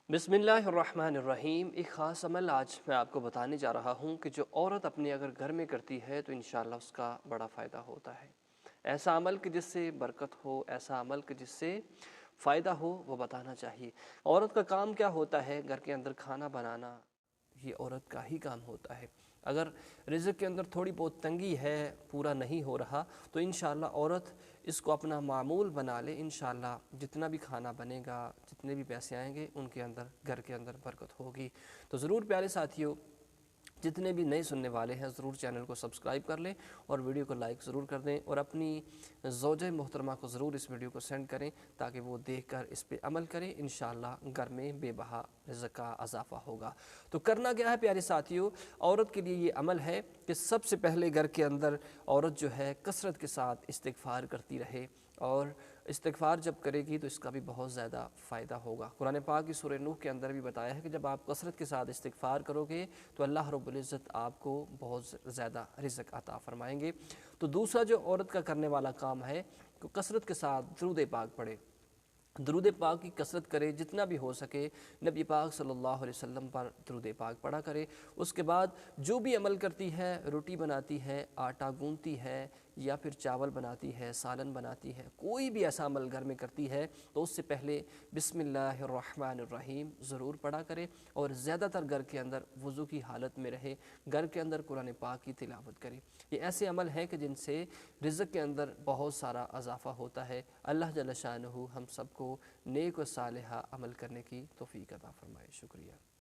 बिस्मिल्लाहिर्रहमानिर्रहीम। एक ख़ास अमल आज मैं आपको बताने जा रहा हूँ कि जो औरत अपने अगर घर में करती है तो इंशाअल्लाह उसका बड़ा फ़ायदा होता है। ऐसा अमल कि जिससे बरकत हो, ऐसा अमल कि जिससे फ़ायदा हो, वो बताना चाहिए। औरत का काम क्या होता है? घर के अंदर खाना बनाना, ये औरत का ही काम होता है। अगर रिज़्क़ के अंदर थोड़ी बहुत तंगी है, पूरा नहीं हो रहा, तो इंशाअल्लाह औरत इसको अपना मामूल बना ले। इंशाअल्लाह जितना भी खाना बनेगा, जितने भी पैसे आएंगे, उनके अंदर, घर के अंदर बरकत होगी। तो ज़रूर प्यारे साथियों, जितने भी नए सुनने वाले हैं ज़रूर चैनल को सब्सक्राइब कर लें और वीडियो को लाइक ज़रूर कर दें और अपनी ज़ौजे मोहतरमा को ज़रूर इस वीडियो को सेंड करें ताकि वो देखकर इस पे अमल करें। इंशाअल्लाह घर में बेबहा रिज़्क़ का इजाफ़ा होगा। तो करना क्या है प्यारे साथियों, औरत के लिए ये अमल है कि सबसे पहले घर के अंदर औरत जो है कसरत के साथ इस्तिग़फ़ार करती रहे, और इस्तिग़फ़ार जब करेगी तो इसका भी बहुत ज़्यादा फ़ायदा होगा। कुरान पाक की सूरह नूह के अंदर भी बताया है कि जब आप कसरत के साथ इस्तिग़फ़ार करोगे तो अल्लाह रब्बुल इज़्ज़त आपको बहुत ज़्यादा रिज़्क़ अता फ़रमाएंगे। तो दूसरा जो औरत का करने वाला काम है कि कसरत के साथ दुरूद पाक पढ़े, दुरूद पाक की कसरत करे, जितना भी हो सके नबी पाक सल्लल्लाहु अलैहि वसल्लम पर दुरूद पाक पढ़ा करे। उसके बाद जो भी अमल करती है, रोटी बनाती है, आटा गूंथती है, या फिर चावल बनाती है, सालन बनाती है, कोई भी ऐसा अमल घर में करती है तो उससे पहले बिस्मिल्लाहिर्रहमानिर्रहीम ज़रूर पढ़ा करे और ज़्यादातर घर के अंदर वज़ू की हालत में रहे, घर के अंदर कुरान पाक की तिलावत करे। ये ऐसे अमल हैं कि जिनसे रिज़्क़ के अंदर बहुत सारा इजाफ़ा होता है। अल्लाह जल्ल शानहू हम सबको नेक व सालिहा अमल करने की तौफ़ीक़ अता फ़रमाए। शुक्रिया।